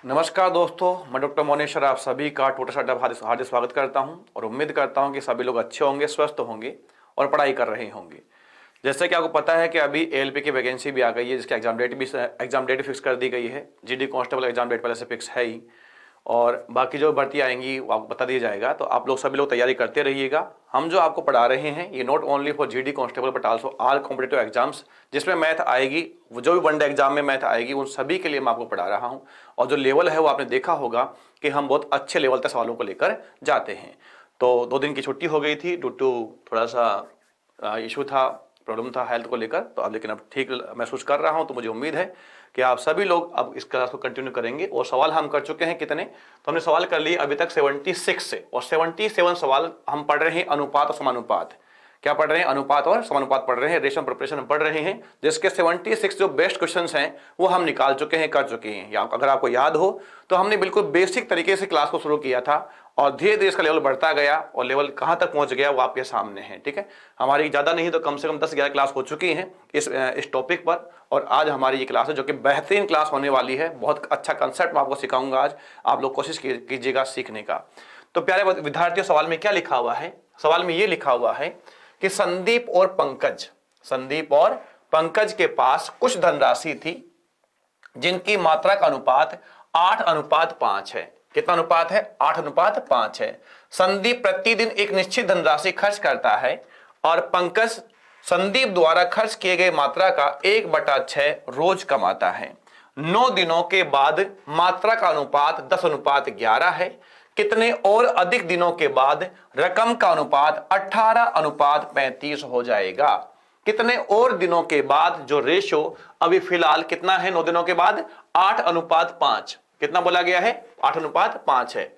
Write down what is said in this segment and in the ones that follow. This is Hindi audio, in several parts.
नमस्कार दोस्तों, मैं डॉक्टर मोनेश्वर आप सभी का टोटल सेटअप हार्दिक स्वागत करता हूं और उम्मीद करता हूं कि सभी लोग अच्छे होंगे, स्वस्थ होंगे और पढ़ाई कर रहे होंगे। जैसे कि आपको पता है कि अभी एएलपी की वैकेंसी भी आ गई है, जिसकी एग्जाम डेट फिक्स कर दी गई है। जीडी कांस्टेबल एग्जाम डेट पहले से फिक्स है ही, और बाकी जो भर्ती आएंगी वो आपको बता दिया जाएगा। तो आप लोग सभी लोग तैयारी करते रहिएगा। हम जो आपको पढ़ा रहे हैं ये not only for GD constable but also all competitive exams, जिसमें मैथ आएगी, वो जो भी वनडे एग्जाम में मैथ आएगी उन सभी के लिए मैं आपको पढ़ा रहा हूँ। और जो लेवल है वो आपने देखा होगा कि हम बहुत अच्छे लेवल तक सवालों को लेकर जाते हैं। तो 2 दिन की छुट्टी हो गई थी ड्यू टू थोड़ा सा इशू था, प्रॉब्लम था हेल्थ को लेकर। तो अब लेकिन अब ठीक महसूस कर रहा हूं। तो मुझे उम्मीद है कि आप सभी लोग अब इस क्लास को कंटिन्यू करेंगे। और सवाल हम कर चुके हैं कितने, तो हमने सवाल कर लिए अभी तक 76 से, और 77 सवाल हम पढ़ रहे हैं अनुपात और समानुपात। क्या पढ़ रहे हैं? अनुपात और समानुपात पढ़ रहे हैं, रेशियो प्रिपरेशन पढ़ रहे हैं, जिसके 76 जो बेस्ट क्वेश्चंस हैं वो हम निकाल चुके हैं, कर चुके हैं। या अगर आपको याद हो तो हमने बिल्कुल बेसिक तरीके से क्लास को शुरू किया था और धीरे धीरे इसका लेवल बढ़ता गया और लेवल कहां तक पहुंच गया वो आपके सामने है। ठीक है, हमारी ज्यादा नहीं तो कम से कम 10-11 क्लास हो चुकी हैं इस टॉपिक पर। और आज हमारी ये क्लास है जो कि बेहतरीन क्लास होने वाली है। बहुत अच्छा कंसेप्ट मैं आपको सिखाऊंगा आज, आप लोग कोशिश कीजिएगा सीखने का। तो प्यारे विद्यार्थियों, सवाल में क्या लिखा हुआ है? सवाल में ये लिखा हुआ है कि संदीप और पंकज के पास कुछ धनराशि थी जिनकी मात्रा का अनुपात 8:5 है। कितना अनुपात है? 8:5 है। संदीप प्रतिदिन एक निश्चित धनराशि खर्च करता है और पंकज संदीप द्वारा खर्च किए गए मात्रा का 1/6 रोज कमाता है। 9 दिनों के बाद मात्रा का अनुपात 10:11 है। कितने और अधिक दिनों के बाद रकम का अनुपात 18:35 हो जाएगा? कितने और दिनों के बाद जो रेशो अभी फिलहाल कितना है 9 दिनों के बाद? 8:5। कितना बोला गया है? 8:5 है।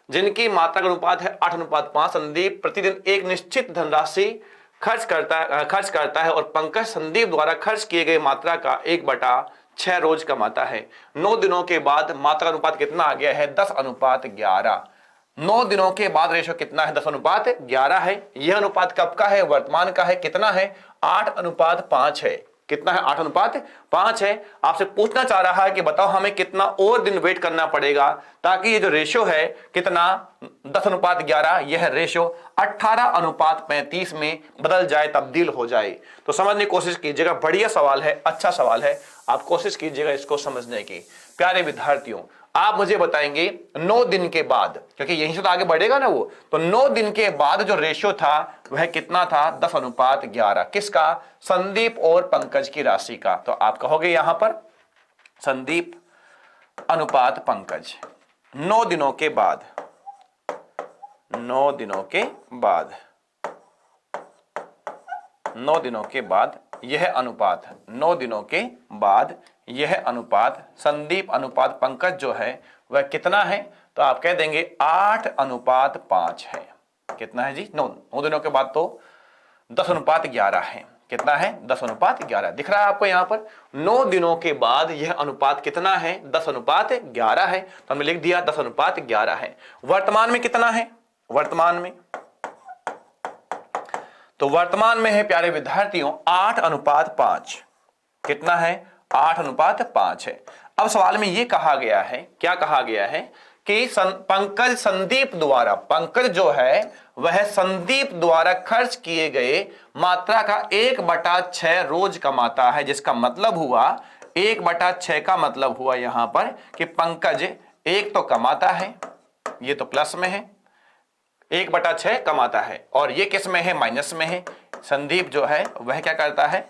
जिनकी मात्रा का अनुपात है 8:5। संदीप प्रतिदिन एक निश्चित धनराशि खर्च करता है और पंकज संदीप द्वारा खर्च किए गए मात्रा का 1/6 रोज कमाता है। 9 दिनों के बाद मात्रा अनुपात कितना आ गया है? 10:11। 9 दिनों के बाद रेशो कितना है? 10:11 है। यह अनुपात कब का है? वर्तमान का है। कितना है? 8:5 है। कितना है? 8:5 है। आपसे पूछना चाह रहा है कि बताओ हमें कितना और दिन वेट करना पड़ेगा ताकि ये जो रेशो है कितना 10:11, यह रेशो 18:35 में बदल जाए, तब्दील हो जाए। तो समझने की कोशिश कीजिएगा। बढ़िया सवाल है, अच्छा सवाल है, आप कोशिश कीजिएगा इसको समझने की। प्यारे विद्यार्थियों, आप मुझे बताएंगे 9 दिन के बाद, क्योंकि यहीं से तो आगे बढ़ेगा ना वो, तो 9 दिन के बाद जो रेशियो था वह कितना था? 10:11। किसका? संदीप और पंकज की राशि का। तो आप कहोगे यहां पर संदीप अनुपात पंकज 9 दिनों के बाद, 9 दिनों के बाद, 9 दिनों के बाद यह अनुपात, 9 दिनों के बाद यह अनुपात संदीप अनुपात पंकज जो है वह कितना है? तो आप कह देंगे 8:5 है। कितना है जी? 9 दिनों के बाद तो 10:11 है। कितना है? 10:11 दिख रहा है आपको यहां पर। 9 दिनों के बाद यह अनुपात कितना है? 10:11 है। तो हमने लिख दिया 10:11 है। वर्तमान में कितना है? वर्तमान में, तो वर्तमान में है प्यारे विद्यार्थियों 8:5। कितना है? 8:5 है। अब सवाल में यह कहा गया है, क्या कहा गया है कि पंकज संदीप द्वारा, पंकज जो है वह संदीप द्वारा खर्च किए गए मात्रा का 1/6 रोज कमाता है। जिसका मतलब हुआ 1/6 का मतलब हुआ यहां पर कि पंकज एक तो कमाता है, ये तो प्लस में है, 1/6 कमाता है, और ये किस में है? माइनस में है। संदीप जो है वह क्या करता है?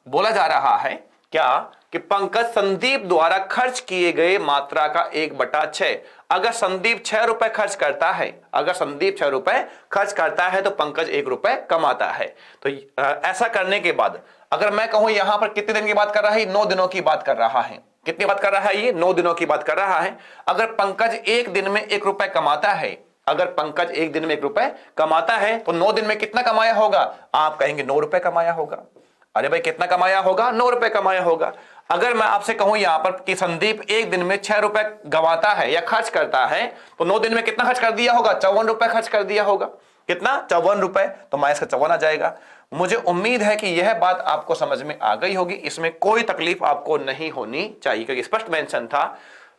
बोला जा रहा है क्या कि पंकज संदीप द्वारा खर्च किए गए मात्रा का 1/6। अगर संदीप 6 रुपए खर्च करता है, अगर संदीप 6 रुपए खर्च करता है तो पंकज 1 रुपए कमाता है। तो ऐसा करने के बाद अगर मैं कहूं यहां पर कितने दिन की बात कर रहा है? 9 दिनों की बात कर रहा है। कितनी बात कर रहा है? ये 9 दिनों की बात कर रहा है। अगर पंकज एक दिन में 1 रुपए कमाता है, अगर पंकज एक दिन में 1 रुपए कमाता है तो 9 दिन में कितना कमाया होगा? आप कहेंगे 9 रुपए कमाया होगा। अरे भाई कितना कमाया होगा? 9 रुपए कमाया होगा। अगर मैं आपसे कहूं यहां पर कि संदीप एक दिन में 6 रुपए गंवाता है या खर्च करता है तो 9 दिन में कितना खर्च कर दिया होगा? 54 रुपए खर्च कर दिया होगा। कितना? 54 रुपए। तो माइनस का 54 आ जाएगा। मुझे उम्मीद है कि यह बात आपको समझ में आ गई होगी। इसमें कोई तकलीफ आपको नहीं होनी चाहिए क्योंकि स्पष्ट मेंशन था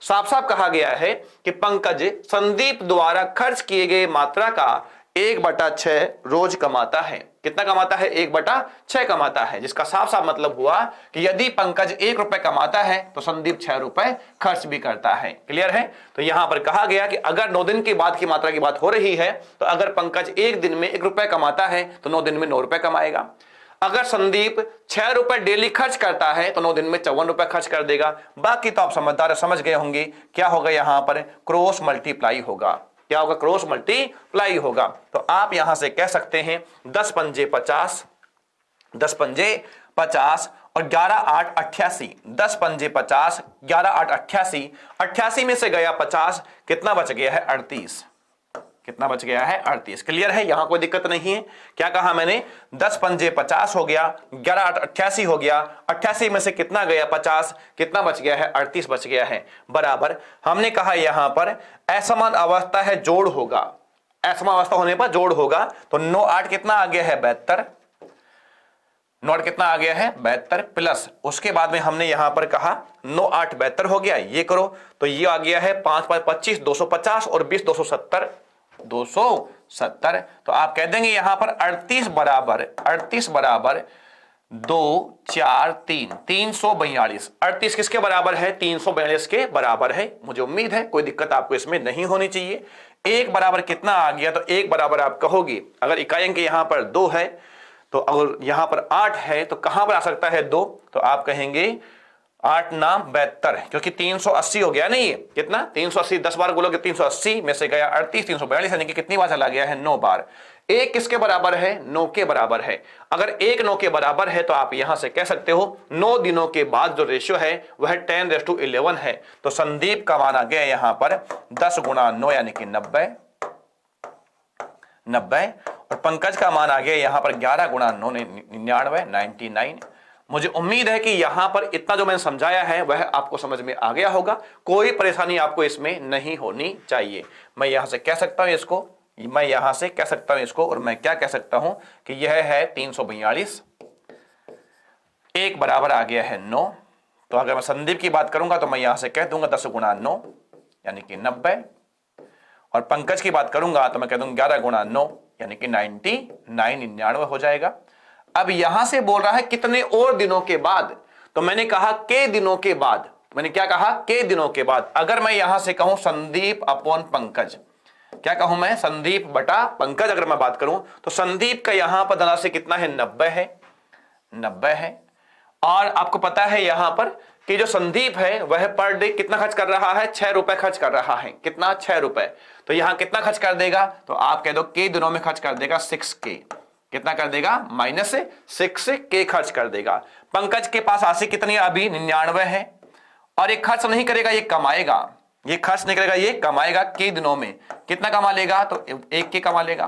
साफ साफ कहा गया है कि पंकज संदीप द्वारा खर्च किए गए मात्रा का 1/6 रोज कमाता है। कितना कमाता है? 1/6 कमाता है, जिसका साफ साफ मतलब हुआ कि यदि पंकज 1 रुपए कमाता है तो संदीप 6 रुपए खर्च भी करता है। क्लियर है? तो यहां पर कहा गया कि अगर 9 दिन के बाद की मात्रा की बात हो रही है तो अगर पंकज 1 दिन में 1 रुपए कमाता है तो 9 दिन में 9 रुपए कमाएगा। अगर संदीप 6 रुपए डेली खर्च करता है तो 9 दिन में 54 रुपए खर्च कर देगा। बाकी तो आप समझदार समझ गए होंगे क्या होगा, यहां पर क्रॉस मल्टीप्लाई होगा। क्या होगा? क्रॉस मल्टीप्लाई होगा। तो आप यहां से कह सकते हैं 10 पंजे 50, 10 पंजे 50 और 11 8 88, 10 पंजे 50, 11 8 88, 88 में से गया 50, कितना बच गया है? 38। कितना बच गया है? 38। क्लियर है? यहां कोई दिक्कत नहीं है। क्या कहा मैंने? 10 पंजे 50 हो गया, 11 8 88 हो गया, 88 में से कितना गया? 50, कितना बच गया है? 38 बच गया है। बराबर हमने कहा यहां पर असमान अवस्था है, जोड़ होगा। असमान अवस्था होने पर जोड़ होगा। तो 9 8 कितना आ गया है? 72। 9 8 कितना आ गया है? 72 प्लस उसके बाद में हमने यहां पर कहा 9 8 72 हो गया। ये करो तो ये आ गया है 5 5 25, 250 और 20 270, 270। तो आप कह देंगे यहां पर 38 बराबर 2 4 3, 342। 38 किसके बराबर है? 342 के बराबर है। मुझे उम्मीद है कोई दिक्कत आपको इसमें नहीं होनी चाहिए। 1 बराबर कितना आ गया? तो 1 बराबर आप कहोगे, अगर इकाई अंक यहां पर 2 है तो अगर यहां पर 8 है तो कहां पर आ सकता है 2? तो आप कहेंगे 8 नाम 72, क्योंकि 380 हो गया नहीं ये कितना? 380 10 बार बोलोगे 380 में से गया 38, 342 यानी कि कितनी बार चला गया है? 9 बार। 1 किसके बराबर है? 9 के बराबर है। अगर 1 9 के बराबर है तो आप यहां से कह सकते हो 9 दिनों के बाद जो रेशियो है वह 10:11 है। तो संदीप का मान आ गया यहां पर 10 गुणा 9 यानी कि 90 और पंकज का मान आ गया यहां पर 11 गुणा 9 99। मुझे उम्मीद है कि यहां पर इतना जो मैंने समझाया है वह आपको समझ में आ गया होगा। कोई परेशानी आपको इसमें नहीं होनी चाहिए। मैं यहां से कह सकता हूं इसको, और मैं क्या कह सकता हूं कि यह है 342। 1 बराबर आ गया है 9। तो अगर मैं संदीप की बात करूंगा तो मैं यहां से कह दूंगा 10 गुणा 9 यानी कि 90, और पंकज की बात करूंगा तो मैं कह दूंगा 11 गुणा 9 यानी कि 99 हो जाएगा। अब यहां से बोल रहा है कितने और दिनों के बाद? तो मैंने कहा के दिनों के बाद। मैंने क्या कहा? के दिनों के बाद। अगर मैं यहां से कहूं संदीप अपॉन पंकज, क्या कहूं मैं? संदीप बटा पंकज अगर मैं बात करूं तो संदीप का यहां पर धनराशि कितना है? 90 है। और आपको पता है यहां पर कि जो संदीप है वह पर डे कितना खर्च कर रहा है? 6 रुपए खर्च कर रहा है। कितना? 6 रुपए। तो यहां कितना खर्च कर देगा? तो आप कह दो के दिनों में खर्च कर देगा 6K। कितना कर देगा? -6K खर्च कर देगा। पंकज के पास राशि कितनी है? अभी 99 है। और ये खर्च नहीं करेगा, ये कमाएगा। ये खर्च नहीं करेगा, ये कमाएगा। के दिनों में कितना कमा लेगा? तो 1K कमा लेगा।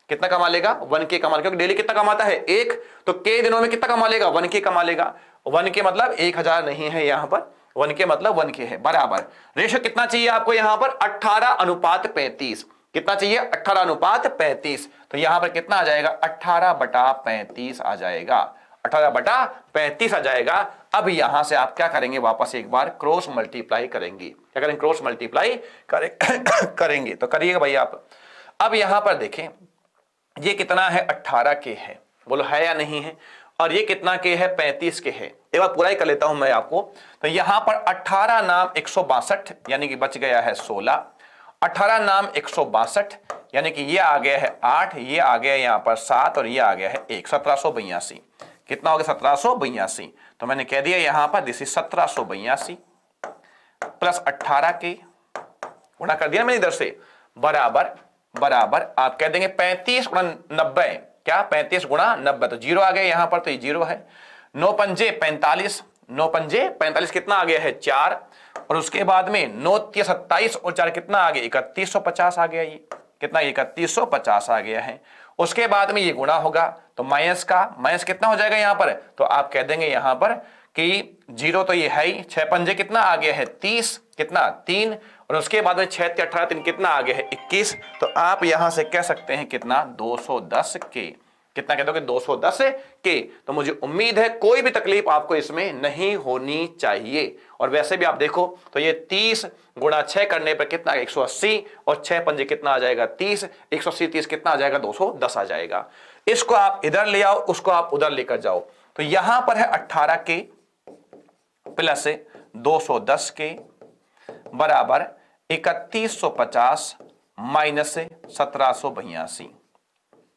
कितना कमा लेगा? 1K कमा लेगा, क्योंकि डेली कितना कमाता है? 1। तो के दिनों में कितना कमा लेगा? 1K कमा लेगा। 1K मतलब 1000 नहीं है यहां पर, 1K मतलब 1K है। बराबर रेशो कितना चाहिए आपको यहां पर? 18:35। कितना चाहिए? 18:35। तो यहां पर कितना आ जाएगा? 18/35 आ जाएगा। 18/35 आ जाएगा। अब यहां से आप क्या करेंगे? वापस एक बार क्रॉस मल्टीप्लाई करेंगे। क्या करेंगे? क्रॉस मल्टीप्लाई करेंगे। तो करिएगा भाई आप। अब यहां पर देखें ये कितना है? 18K है। बोलो है या नहीं है? और ये कितना के है? 35K है। एक बार पूरा ही कर लेता हूं मैं आपको। तो यहां पर 18 नाम 162 यानी कि बच गया है 16। 18 नाम 162 यानी कि ये आ गया है 8, ये आ गया यहां पर 7 और ये आ गया है 1, 1782। कितना हो गया? 1782। तो मैंने कह दिया यहां पर दिस इज 1782 प्लस 18K गुणा कर दिया मैंने इधर से, बराबर आप कह देंगे 35 गुणा 90। क्या? 35 गुणा 90। तो 0 आ गया यहां पर, तो ये 0 है। 9 पंजे 45, 9 पंजे 45 कितना आ गया है? 4। और उसके बाद में 9 3 27 और 4 कितना आ गया? 3150 आ गया। ये कितना? 3150 आ गया है। उसके बाद में ये गुणा होगा तो माइनस कितना हो जाएगा यहां पर? तो आप कह देंगे यहां पर कि 0 तो ये है ही। 6 पंजे कितना आ गया है? 30। कितना? 3। और उसके बाद में 6 3 18 3 कितना आ गया है? 21। तो आप यहां से कह सकते हैं कितना? 210K। कितना कह दोगे 210 के। तो मुझे उम्मीद है कोई भी तकलीफ आपको इसमें नहीं होनी चाहिए। और वैसे भी आप देखो तो ये 30 गुणा 6 करने पर कितना 180 और 6 पंजे कितना आ जाएगा 30, 180 30 कितना आ जाएगा 210 आ जाएगा। इसको आप इधर ले आओ, उसको आप उधर लेकर जाओ। तो यहां पर है 18 के प्लस 210 के बराबर 3150 माइनस 1782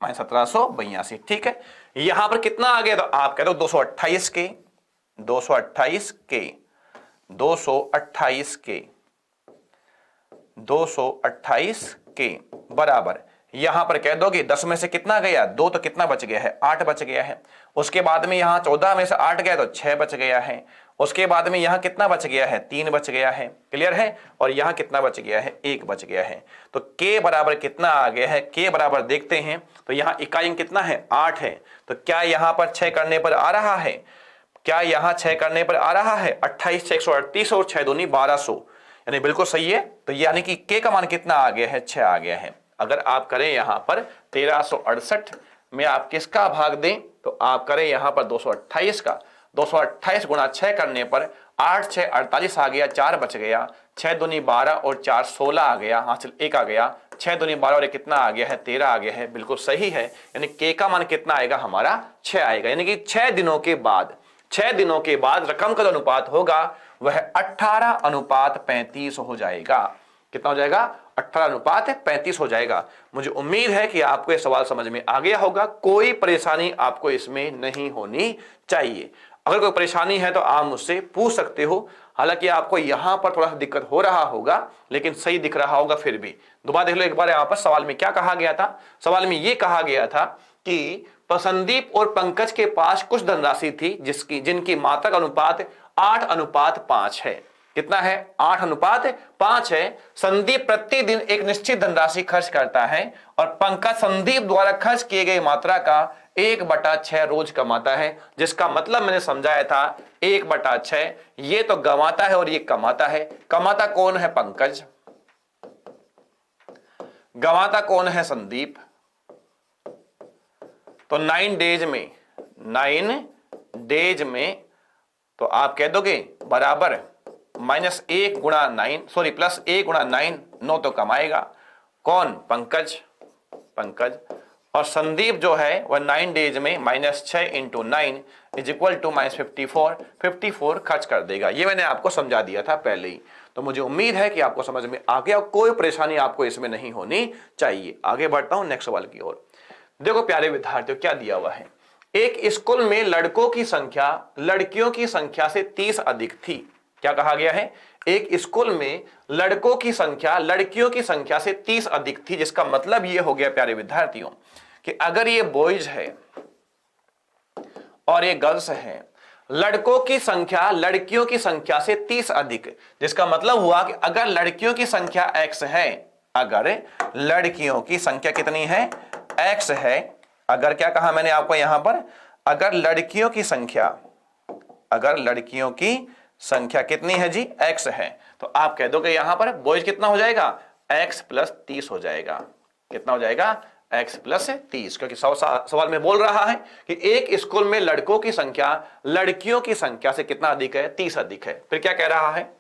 माइनस 1782। ठीक है, यहां पर कितना आ गया तो आप कह दो 228 के 228 के 228 के 228 के बराबर यहां पर कह दोगे 10 में से कितना गया 2 तो कितना बच गया है 8 बच गया है। उसके बाद में यहां 14 में से 8 गया तो 6 बच गया है। उसके बाद में यहां कितना बच गया है 3 बच गया है। क्लियर है। और यहां कितना बच गया है 1 बच गया है। तो k बराबर कितना आ गया है, k बराबर देखते हैं तो यहां इकाई अंक कितना है 8 है। तो क्या यहां पर 6 करने पर आ रहा है, क्या यहां 6 करने पर आ रहा है 28 6 138 और 6 दूनी 1200, यानी बिल्कुल सही है। तो यानी कि k का मान कितना आ गया है 6 आ गया है। अगर आप करें यहां पर 1368 में आप किसका भाग दें तो आप करें यहां पर 228 का, 228 गुणा 6 करने पर 8 6 48 आ गया, 4 बच गया, 6 दूनी 12 और 4 16 आ गया, हासिल 1 आ गया, 6 दूनी 12 और 1 कितना आ गया है 13 आ गया है। बिल्कुल सही है। यानी k का मान कितना आएगा हमारा 6 आएगा। यानी कि 6 दिनों के बाद, 6 दिनों के बाद रकम का जो अनुपात होगा वह 18:35 हो जाएगा। कितना हो जाएगा 18:35 हो जाएगा। मुझे उम्मीद है कि आपको यह सवाल समझ में आ गया होगा। कोई परेशानी आपको इसमें नहीं होनी चाहिए। अगर कोई परेशानी है तो आप मुझसे पूछ सकते हो। हालांकि आपको यहां पर थोड़ा सा दिक्कत हो रहा होगा लेकिन सही दिख रहा होगा। फिर भी दोबारा देख लो एक बार यहां पर सवाल में क्या कहा गया था। सवाल में यह कहा गया था कि संदीप और पंकज के पास कुछ धनराशि थी जिनकी मात्रक अनुपात 8:5 है। कितना है 8:5 है। संदीप प्रतिदिन एक निश्चित धनराशि खर्च करता है और पंकज संदीप द्वारा खर्च किए गए मात्रा का 1/6 रोज कमाता है। जिसका मतलब मैंने समझाया था 1/6 ये तो गंवाता है और ये कमाता है। कमाता कौन है पंकज, गंवाता कौन है संदीप। तो 9 डेज में तो आप कह दोगे बराबर -1 गुणा 9 सॉरी प्लस 1 गुणा 9 9 तो कमाएगा कौन पंकज। और संदीप जो है वह 9 डेज में -6 × 9 = -54 खर्च कर देगा। ये मैंने आपको समझा दिया था पहले ही। तो मुझे उम्मीद है कि आपको समझ में आ गया। कोई परेशानी आपको इसमें नहीं होनी चाहिए। आगे बढ़ता हूं नेक्स्ट सवाल की ओर। देखो प्यारे विद्यार्थियों क्या दिया हुआ है। एक स्कूल में लड़कों की संख्या लड़कियों की संख्या से 30 अधिक थी। क्या कहा गया है, एक स्कूल में लड़कों की संख्या लड़कियों की संख्या से 30 अधिक थी। जिसका मतलब यह हो गया प्यारे विद्यार्थियों कि अगर ये बॉयज है और ये गर्ल्स है, लड़कों की संख्या लड़कियों की संख्या से 30 अधिक, जिसका मतलब हुआ कि अगर लड़कियों की संख्या x है, अगर लड़कियों की संख्या कितनी है x है, अगर क्या कहा मैंने आपको यहां पर, अगर लड़कियों की संख्या कितनी है जी x है, तो आप कह दोगे यहां पर बॉयज कितना हो जाएगा x + 30 हो जाएगा। कितना हो जाएगा x + 30, क्योंकि सवाल में बोल रहा है कि एक स्कूल में लड़कों की संख्या लड़कियों की संख्या से कितना अधिक है 30 अधिक है। फिर क्या कह रहा है,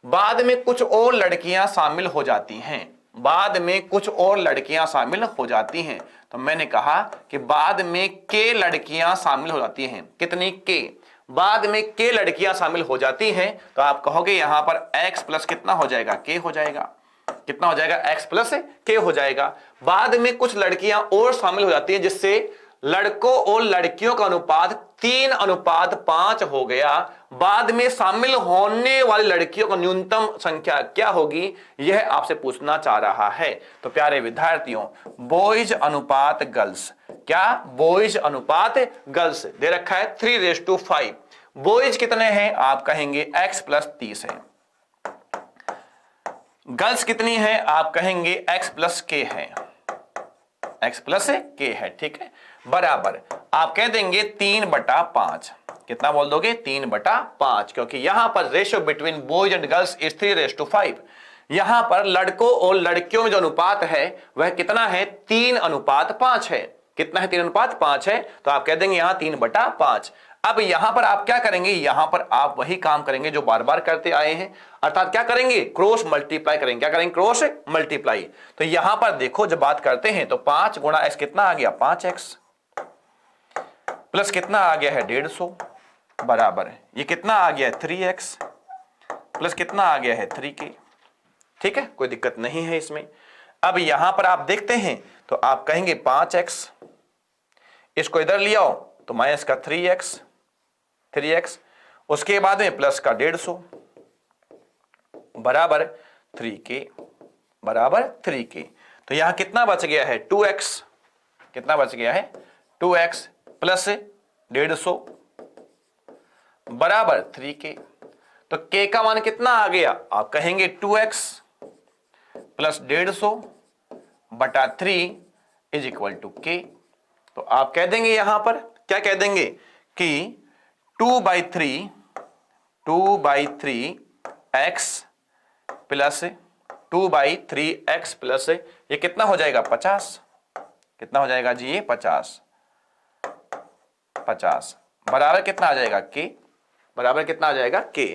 बाद में कुछ और लड़कियां शामिल हो जाती हैं। बाद में कुछ और लड़कियां शामिल हो जाती हैं। तो मैंने कहा कि बाद में के लड़कियां शामिल हो जाती हैं। कितनी के, बाद में के लड़कियां शामिल हो जाती हैं। तो आप कहोगे यहां पर x प्लस कितना हो जाएगा के हो जाएगा। कितना हो जाएगा x प्लस के हो जाएगा। बाद में कुछ लड़कियां और शामिल हो जाती हैं जिससे लड़कों और लड़कियों का अनुपात 3:5 हो गया। बाद में शामिल होने वाली लड़कियों का न्यूनतम संख्या क्या होगी, यह आपसे पूछना चाह रहा है। तो प्यारे विद्यार्थियों बॉयज अनुपात गर्ल्स, क्या बॉयज अनुपात गर्ल्स दे रखा है 3:5। बॉयज कितने हैं आप कहेंगे x + 30 है। गर्ल्स कितनी है आप कहेंगे x + k है। x + k है, ठीक है, बराबर आप कह देंगे 3/5। कितना बोल दोगे 3/5, क्योंकि यहां पर ratio between boys and girls is 3:5। यहां पर लड़कों और लड़कियों में जो अनुपात है वह कितना है 3:5 है। कितना है 3:5 है, तो आप कह देंगे यहां 3/5। अब यहां पर आप क्या करेंगे, यहां पर आप वही काम करेंगे जो बार बार करते आए हैं, अर्थात क्या करेंगे, क्रॉस मल्टीप्लाई करेंगे। क्या करेंगे, क्रॉस मल्टीप्लाई। तो यहां पर देखो जब बात करते हैं तो 5 गुणा x कितना आ गया 5x, प्लस कितना आ गया है 150 बराबर है, ये कितना आ गया है 3x, प्लस कितना आ गया है 3k। ठीक है, कोई दिक्कत नहीं है इसमें। अब यहां पर आप देखते हैं तो आप कहेंगे 5x, इसको इधर ले आओ तो माइनस का 3x, उसके बाद में प्लस का 150 बराबर 3k। तो यहां कितना बच गया है 2x, कितना बच गया है 2x प्लस 150 बराबर 3k। तो k का मान कितना आ गया, आप कहेंगे 2x प्लस 150 बटा 3 इज इक्वल टू k। तो आप कह देंगे यहां पर क्या कह देंगे कि 2/3 x प्लस 2/3x प्लस ये कितना हो जाएगा 50, कितना हो जाएगा जी ये 50 बराबर कितना आ जाएगा k, बराबर कितना आ जाएगा k।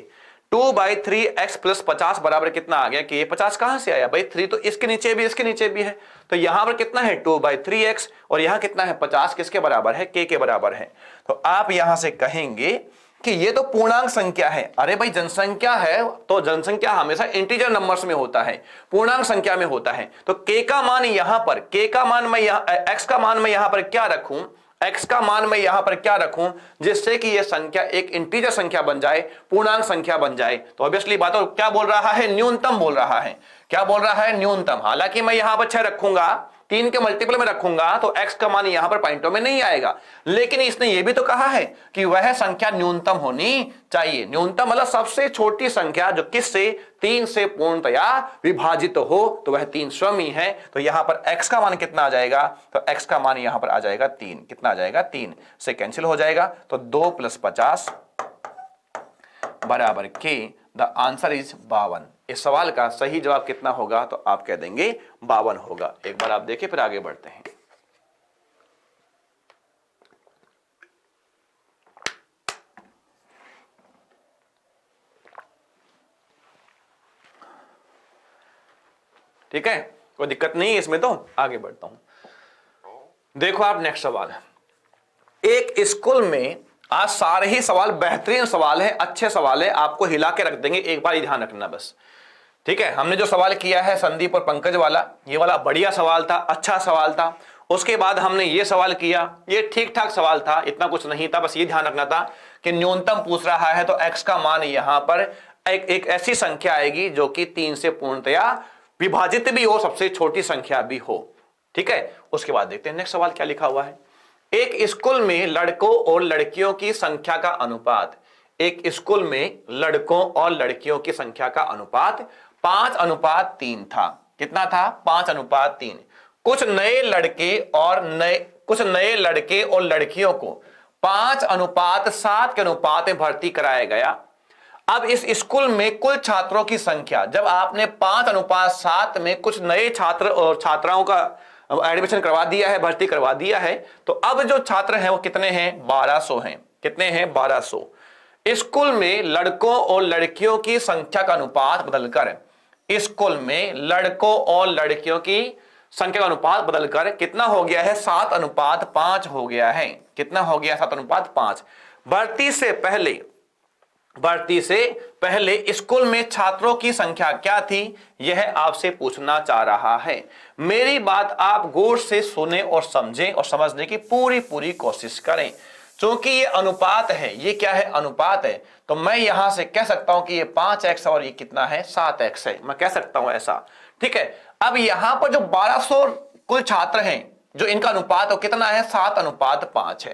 2/3x प्लस 50 बराबर कितना आ गया कि ये 50 कहां से आया भाई, 3 तो इसके नीचे भी इसके नीचे भी है, तो यहां पर कितना है 2/3x और यहां कितना है 50, किसके बराबर है k के बराबर है। तो आप यहां से कहेंगे कि ये तो पूर्णांक संख्या है। अरे भाई जनसंख्या है तो जनसंख्या हमेशा इंटीजर नंबर्स में होता है, पूर्णांक संख्या में होता है। तो k का मान यहां पर, k का मान मैं x का मान मैं यहां पर क्या रखूं, x का मान मैं यहां पर क्या रखूं जिससे कि यह संख्या एक इंटीजर संख्या बन जाए, पूर्णांक संख्या बन जाए। तो ऑब्वियसली बात है क्या बोल रहा है, न्यूनतम बोल रहा है। क्या बोल रहा है, न्यूनतम। हालांकि मैं यहां पर 6 रखूंगा, 3 के मल्टीपल में रखूंगा तो x का मान यहां पर पॉइंटों में नहीं आएगा, लेकिन इसने यह भी तो कहा है कि वह संख्या न्यूनतम होनी चाहिए। न्यूनतम मतलब सबसे छोटी संख्या जो किससे 3 से पूर्णतया विभाजित हो, तो वह 3 स्वयं ही है। तो यहां पर x का मान कितना आ जाएगा, तो x का मान यहां पर आ जाएगा 3, कितना आ जाएगा 3 से कैंसिल हो जाएगा, तो 2 + 50 बराबर k। The answer is 52। इस सवाल का सही जवाब कितना होगा, तो आप कह देंगे 52 होगा। एक बार आप देखिए फिर आगे बढ़ते हैं। ठीक है, कोई दिक्कत नहीं है इसमें, तो आगे बढ़ता हूं। देखो आप नेक्स्ट सवाल है, एक स्कूल में आज सारे ही सवाल बेहतरीन सवाल है, अच्छे सवाल है, आपको हिला के रख देंगे, एक बार ही ध्यान रखना बस। ठीक है, हमने जो सवाल किया है संदीप और पंकज वाला, ये वाला बढ़िया सवाल था, अच्छा सवाल था। उसके बाद हमने ये सवाल किया, ये ठीक ठाक सवाल था, इतना कुछ नहीं था, बस ये ध्यान रखना था कि न्यूनतम पूछ रहा है तो x का मान यहां पर एक ऐसी संख्या आएगी जो कि 3 से पूर्णतया विभाजित भी हो, सबसे छोटी संख्या भी हो। ठीक है, उसके बाद देखते हैं नेक्स्ट सवाल क्या लिखा हुआ है। एक स्कूल में लड़कों और लड़कियों की संख्या का अनुपात, एक स्कूल में लड़कों और लड़कियों की संख्या का अनुपात 5:3 था। कितना था, 5:3। कुछ नए लड़के और लड़कियों को 5:7 के अनुपात में भर्ती कराया गया। अब इस स्कूल में कुल छात्रों की संख्या, जब आपने 5:7 में कुछ नए छात्र और छात्राओं का एडमिशन करवा दिया है, भर्ती करवा दिया है, तो अब जो छात्र हैं वो कितने हैं, 1200 हैं। कितने हैं, 1200। स्कूल में लड़कों और लड़कियों की संख्या का अनुपात बदलकर, स्कूल में लड़कों और लड़कियों की संख्या का अनुपात बदलकर कितना हो गया है, 7:5 हो गया है। कितना हो गया, 7:5। भर्ती से पहले स्कूल में छात्रों की संख्या क्या थी, यह आपसे पूछना चाह रहा है। मेरी बात आप गौर से सुने और समझें और समझने की पूरी कोशिश करें। क्योंकि ये अनुपात है, ये क्या है, अनुपात है, तो मैं यहां से कह सकता हूं कि ये 5x और ये कितना है, 7x है, मैं कह सकता हूं ऐसा। ठीक है, अब यहां पर जो 1200 कुल छात्र हैं, जो इनका अनुपात कितना है, 7:5 है।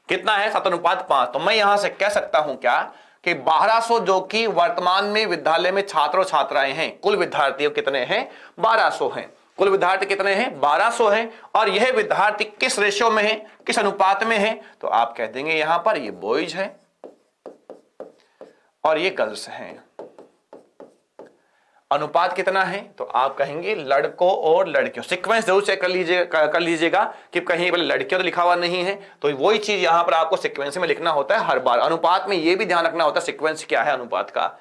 कितना है, 7:5। तो मैं यहां से कह सकता हूं क्या कि 1200 जो कि वर्तमान में विद्यालय में छात्र और छात्राएं हैं, कुल विद्यार्थी कितने हैं, 1200 हैं। कुल विद्यार्थी कितने हैं, 1200 हैं। और यह विद्यार्थी किस रेशियो में है, किस अनुपात में है, तो आप कह देंगे यहां पर ये बॉयज है और ये गर्ल्स हैं। अनुपात कितना है, तो आप कहेंगे लड़कों और लड़कियों। सीक्वेंस जरूर चेक कर लीजिएगा कि कहीं पर लड़कियों तो लिखा हुआ नहीं है, तो वही चीज यहां पर आपको सीक्वेंस में लिखना होता है हर बार। अनुपात में यह भी ध्यान रखना होता है सीक्वेंस क्या है अनुपात का।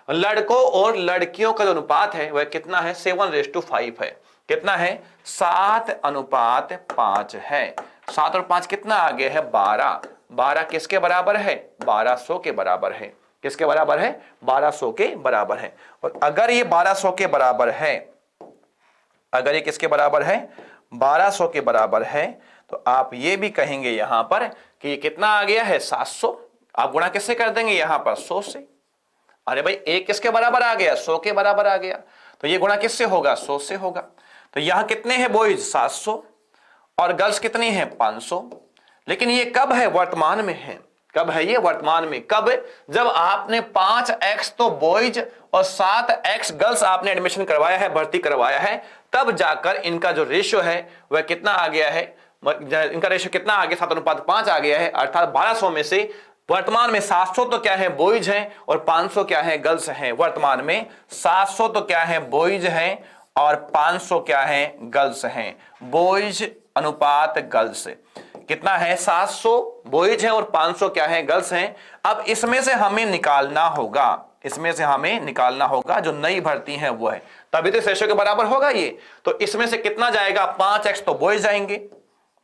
लड़कों और लड़कियों का जो अनुपात है वह कितना है, 7:5 है। कितना है, 7:5 है। 7 और 5 कितना आ गया है, 12। 12 किसके बराबर है, 1200 के बराबर है। किसके बराबर है, 1200 के बराबर है। और अगर ये 1200 के बराबर है, अगर ये किसके बराबर है, 1200 के बराबर है, तो आप ये भी कहेंगे यहां पर कि ये कितना आ गया है, 700। आप गुणा किससे कर देंगे, यहां पर 100 से। अरे भाई एक किसके बराबर आ गया, 100 के बराबर आ गया, तो ये गुणा किससे होगा, 100 से होगा। तो यहां कितने हैं बॉयज, 700, और गर्ल्स कितनी है, 500। लेकिन ये कब है, वर्तमान में है। कब है ये, वर्तमान में। कब, जब आपने 5x तो बॉयज और 7x गर्ल्स आपने एडमिशन करवाया है, भर्ती करवाया है, तब जाकर इनका जो रेशियो है वह कितना आ गया है, इनका रेशियो कितना आ गया, 7:5 आ गया है। अर्थात 1200 में से वर्तमान में 700 तो क्या है, बॉयज हैं, और 500 क्या है, गर्ल्स हैं। वर्तमान में 700 तो क्या है, बॉयज हैं, और 500 क्या है, गर्ल्स हैं। बॉयज अनुपात गर्ल्स कितना है, 700 बॉयज है और 500 क्या है, गर्ल्स हैं। अब इसमें से हमें निकालना होगा, इसमें से हमें निकालना होगा जो नई भर्ती है वो है, तभी तो रेशियो के बराबर होगा ये। तो इसमें से कितना जाएगा, 5x तो बॉयज जाएंगे,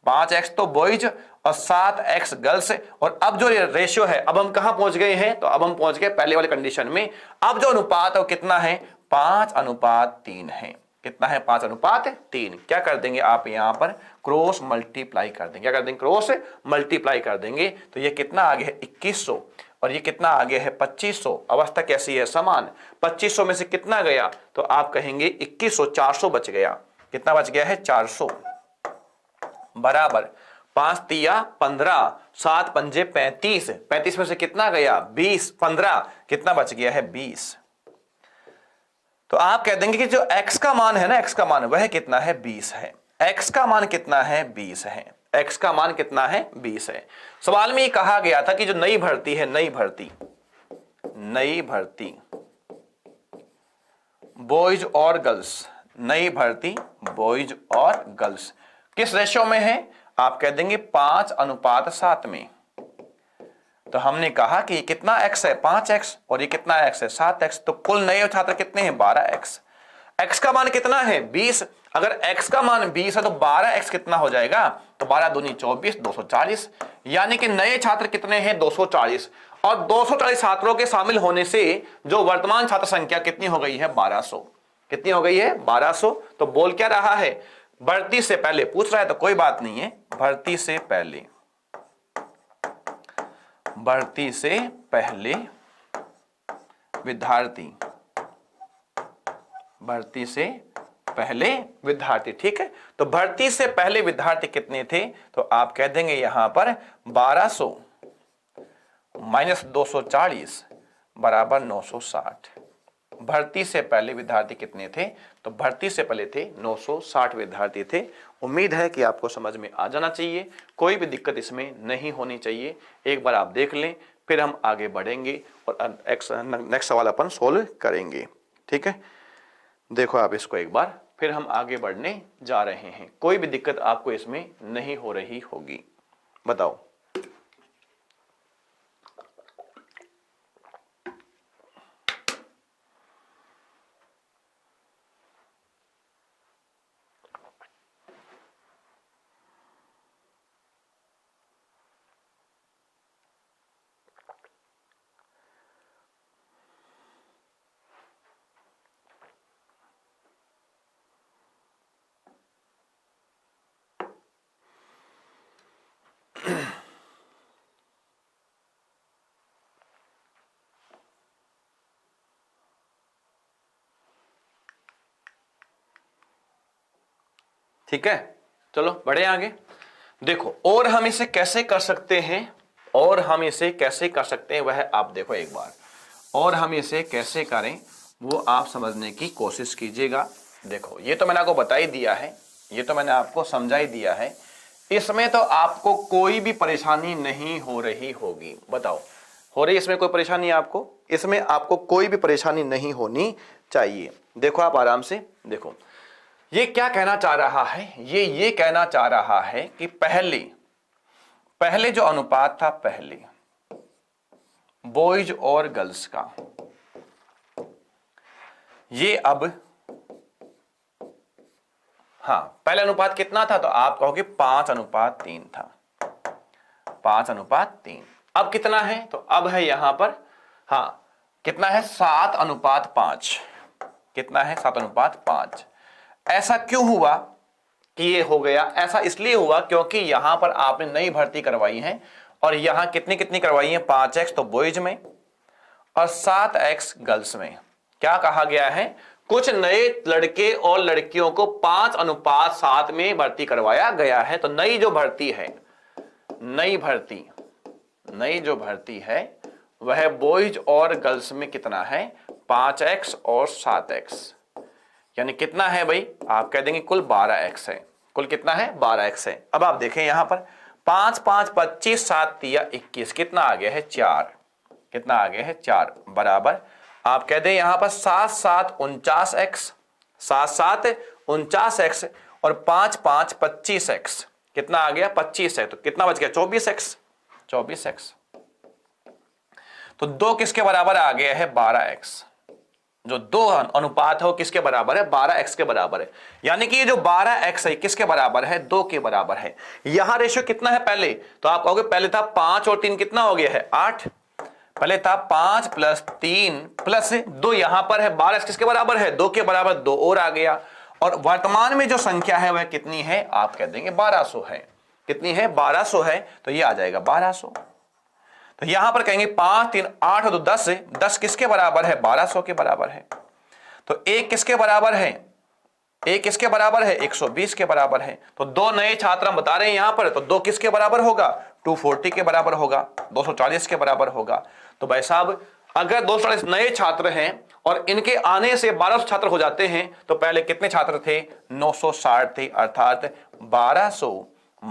5x तो बॉयज और 7x गर्ल्स। और अब जो रेशियो है, अब हम कहां पहुंच गए हैं, तो अब हम पहुंच गए पहले वाले कंडीशन में। अब जो अनुपात है वो कितना है, 5:3 है। कितना है, 5:3। क्या कर देंगे आप, यहां पर क्रॉस मल्टीप्लाई कर देंगे। क्या कर देंगे, क्रॉस मल्टीप्लाई कर देंगे। तो ये कितना आगे है, 2100, और ये कितना आगे है, 2500। अवस्था कैसी है, समान। 2500 में से कितना गया, तो आप कहेंगे 2100, 400 बच गया। कितना बच गया है, 400 बराबर 5 तिया 15, 7 पंजे 35, 35 में से कितना गया, 20, 15 कितना बच गया है, 20। तो आप कह देंगे कि जो x का मान है ना, x का मान वह कितना है, 20 है। x का मान कितना है, 20 है। x का मान कितना है, 20 है। सवाल में ये कहा गया था कि जो नई भर्ती है, नई भर्ती बॉयज और गर्ल्स, नई भर्ती बॉयज और गर्ल्स किस रेशियो में है, आप कह देंगे 5:7 में। तो हमने कहा कि कितना x है, 5x, और ये कितना x है, 7x। तो कुल नए छात्र कितने हैं, 12x। x का मान कितना है, 20। अगर x का मान 20 है तो 12x कितना हो जाएगा, तो 12 दूनी 24, 240। यानी कि नए छात्र कितने हैं, 240। और 240 छात्रों के शामिल होने से जो वर्तमान छात्र संख्या कितनी हो गई है, 1200। कितनी हो गई है, 1200। तो बोल क्या रहा है, भर्ती से पहले पूछ रहा है तो कोई बात नहीं है, भर्ती से पहले, भर्ती से पहले विद्यार्थी, भर्ती से पहले विद्यार्थी। ठीक है, तो भर्ती से पहले विद्यार्थी कितने थे, तो आप कह देंगे यहां पर 1200 माइनस 240 बराबर 960। भर्ती से पहले विद्यार्थी कितने थे, तो भर्ती से पहले थे 960 विद्यार्थी थे। उम्मीद है कि आपको समझ में आ जाना चाहिए, कोई भी दिक्कत इसमें नहीं होनी चाहिए। एक बार आप देख लें, फिर हम आगे बढ़ेंगे और नेक्स्ट सवाल अपन सोल्व करेंगे। ठीक है, देखो आप इसको एक बार, फिर हम आगे बढ़ने जा रहे हैं। कोई भी दिक्कत आपको इसमें नहीं हो रही होगी, बताओ। ठीक है, चलो बढ़े आगे। देखो और हम इसे कैसे कर सकते हैं, और हम इसे कैसे कर सकते हैं वह आप देखो एक बार, और हम इसे कैसे करें वो आप समझने की कोशिश कीजिएगा। देखो ये तो मैंने आपको बता ही दिया है, ये तो मैंने आपको समझा ही दिया है, इसमें तो आपको कोई भी परेशानी नहीं हो रही होगी। बताओ हो रही इसमें कोई परेशानी आपको, इसमें आपको कोई भी परेशानी नहीं होनी चाहिए। देखो आप आराम से देखो, ये क्या कहना चाह रहा है, ये कहना चाह रहा है कि पहले जो अनुपात था, पहले बॉयज और गर्ल्स का, ये अब, हाँ पहले अनुपात कितना था, तो आप कहोगे 5:3 था, 5:3। अब कितना है, तो अब है यहां पर, हाँ कितना है, 7:5। कितना है, 7:5। ऐसा क्यों हुआ कि ये हो गया, ऐसा इसलिए हुआ क्योंकि यहां पर आपने नई भर्ती करवाई है, और यहां कितनी कितनी करवाई है, 5x तो बॉयज में और 7x गर्ल्स में। क्या कहा गया है, कुछ नए लड़के और लड़कियों को 5:7 में भर्ती करवाया गया है। तो नई जो भर्ती है, नई जो भर्ती है वह बॉयज और गर्ल्स में कितना है, 5x और 7x, यानी कितना है भाई, आप कह देंगे कुल 12x है। कुल कितना है, 12x है। अब आप देखें यहां पर 5 5 25, 7 3 21, कितना आ गया है, 4। कितना आ गया है, 4 बराबर, आप कह दें यहां पर 7 7 49x, 7 7 49x और 5 5 25x, कितना आ गया, 25 है। तो कितना बच गया, 24x, 24x। तो 2 किसके बराबर आ गया है, 12x। जो 2 अनुपात है वो किसके बराबर है, 12x के बराबर है। यानी कि ये जो 12x है किसके बराबर है, 2 के बराबर है। यहां रेशियो कितना है पहले, तो आप कहोगे पहले था 5 और 3 कितना हो गया है, 8। पहले था 5 + 3 + 2, यहां पर है 12x किसके बराबर है, 2 के बराबर, 2 और आ गया। और वर्तमान में जो संख्या है वह कितनी है, आप कह देंगे 1200 है। कितनी है, 1200 है, तो ये आ जाएगा 1200। तो यहां पर कहेंगे 5 3 8 और 10, 10 किसके बराबर है, 1200 के बराबर है। तो 1 किसके बराबर है, 1 किसके बराबर है, 120 के बराबर है। तो 2 नए छात्र हम बता रहे हैं यहां पर, तो 2 किसके बराबर होगा, 240 के बराबर होगा, 240 के बराबर होगा। तो भाई साहब अगर 240 नए छात्र हैं और इनके आने से 1200 छात्र हो जाते हैं, तो पहले कितने छात्र थे, 960 थे। अर्थात 1200 -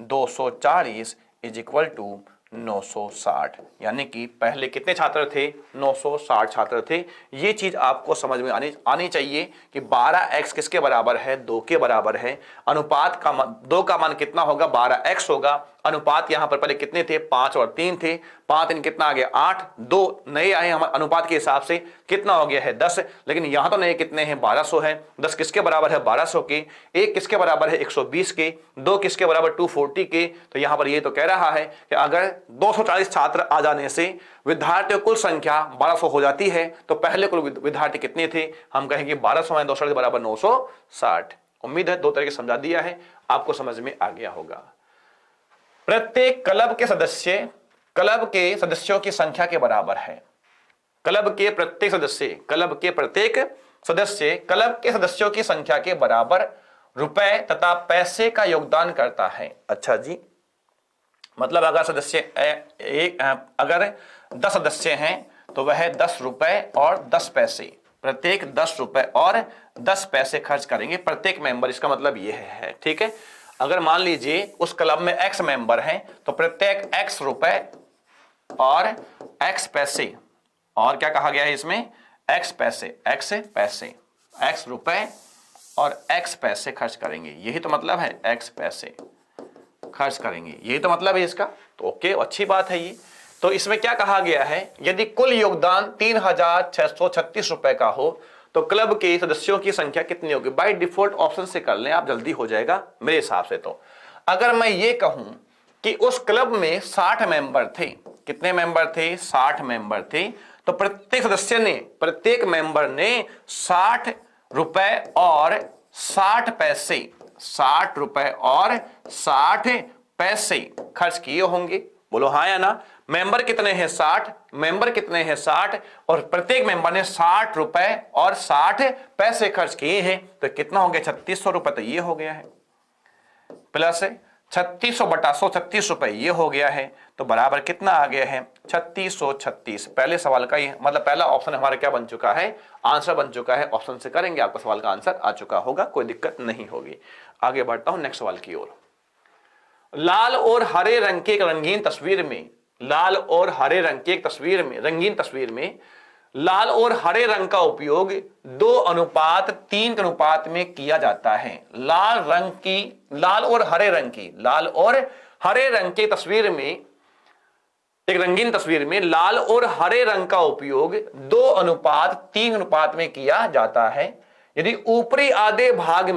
240 = 960। यानी कि पहले कितने छात्र थे, 960 छात्र थे। ये चीज आपको समझ में आनी चाहिए कि 12x किसके बराबर है, 2 के बराबर है। अनुपात का 2 का मान कितना होगा, 12x होगा। अनुपात यहां पर पहले कितने थे, 5 और 3 थे, 5 3 कितना आ गया, 8, 2 नए आए हमारे अनुपात के हिसाब से, कितना हो गया है, 10। लेकिन यहां तो नए कितने हैं, 1200 है। 10 किसके बराबर है, 1200 के। 1 किसके बराबर है, 120 के। 2 किसके बराबर, 240 के। तो यहां पर ये तो कह रहा है कि अगर 240 छात्र आ जाने से विद्यार्थियों कुल संख्या 1200 हो जाती है, तो पहले कुल विद्यार्थी कितने थे, हम कहेंगे 1200 - 240 बराबर 960। उम्मीद है 2 तरीके समझा दिया है, आपको समझ में आ गया होगा। प्रत्येक क्लब के सदस्यों की संख्या के बराबर है। क्लब के प्रत्येक सदस्यों की संख्या के बराबर रुपए तथा पैसे का योगदान करता है। अच्छा जी, मतलब अगर 10 सदस्य हैं तो वह 10 रुपए और 10 पैसे, प्रत्येक 10 रुपए और 10 पैसे खर्च करेंगे प्रत्येक मेंबर। इसका मतलब यह है, ठीक है। अगर मान लीजिए उस क्लब में x मेंबर हैं, तो प्रत्येक x रुपए और x पैसे, और क्या कहा गया है इसमें, x रुपए और x पैसे खर्च करेंगे। यही तो मतलब है, x पैसे खर्च करेंगे, यही तो मतलब है इसका। तो ओके, अच्छी बात है ये। तो इसमें क्या कहा गया है, यदि कुल योगदान 3636 रुपए का हो तो क्लब के सदस्यों की संख्या कितनी होगी। बाय डिफॉल्ट ऑप्शन से कर लें आप, जल्दी हो जाएगा मेरे हिसाब से। तो अगर मैं ये कहूं कि उस क्लब में 60 मेंबर थे, कितने मेंबर थे, 60 मेंबर थे, तो प्रत्येक मेंबर ने 60 रुपए और 60 पैसे, 60 रुपए और 60 पैसे खर्च किए होंगे। बोलो हाँ या ना। मेंबर कितने हैं, 60। मेंबर कितने हैं, 60, और प्रत्येक मेंबर ने 60 रुपए और 60 पैसे खर्च किए हैं। तो कितना हो गया, 3600 रुपए। तो ये हो गया है, प्लस 3600 बटा 100, 36 रुपए ये हो गया है। तो बराबर कितना आ गया है, 3636। पहले सवाल का ये मतलब पहला ऑप्शन हमारा क्या बन चुका है, आंसर बन चुका है। ऑप्शन से करेंगे, आपका सवाल का आंसर आ चुका होगा, कोई दिक्कत नहीं होगी। आगे बढ़ता हूं नेक्स्ट सवाल की ओर। लाल और हरे रंग के एक रंगीन तस्वीर में, रंगीन तस्वीर में लाल और हरे रंग का उपयोग 2:3 के अनुपात में किया जाता है। लाल और हरे रंग की तस्वीर में, एक रंगीन तस्वीर में लाल और हरे रंग का उपयोग 2:3 अनुपात में किया जाता है। यदि ऊपरी आधे भाग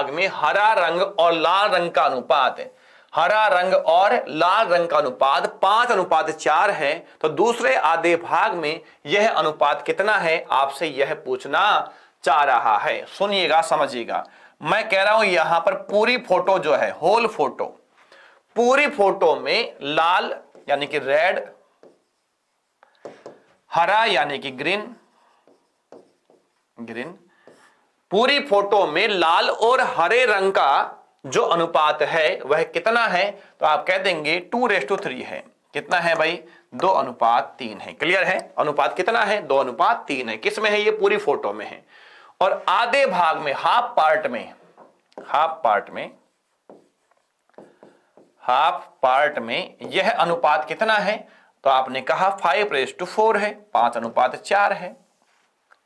में हरा रंग और लाल रंग का अनुपात 5:4 है, तो दूसरे आधे भाग में यह अनुपात कितना है, आपसे यह पूछना चाह रहा है। सुनिएगा, समझिएगा। मैं कह रहा हूं यहां पर पूरी फोटो जो है, होल फोटो, पूरी फोटो में लाल यानी कि रेड, हरा यानी कि ग्रीन, पूरी फोटो में लाल और हरे रंग का जो अनुपात है वह कितना है, तो आप कह देंगे 2:3 है। कितना है भाई? 2:3 है। क्लियर है? अनुपात कितना है? 2:3 है। किस में है? ये पूरी फोटो में है। और आधे भाग में, हाफ पार्ट में यह अनुपात कितना है, तो आपने कहा 5:4 है, 5:4 है।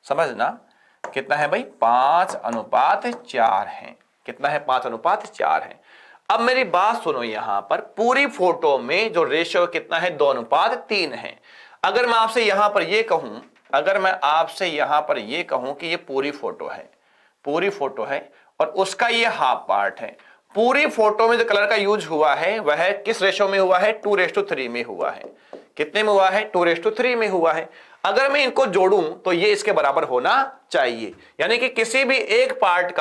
समझना, कितना है भाई? 5:4 है। कितना है? 5:4 है। अब मेरी बात सुनो, यहां पर पूरी फोटो में जो रेशियो कितना है? 2:3 है। अगर मैं आपसे यहां पर यह कहूं कि ये पूरी फोटो है और उसका ये हाफ पार्ट है, पूरी फोटो में जो कलर का यूज हुआ है वह किस रेशियो में हुआ है? 2:3 में हुआ है। कितने में हुआ है? 2:3 में हुआ है। अगर मैं इनको जोड़ूं तो ये इसके बराबर होना चाहिए, यानी कि किसी भी एक पार्ट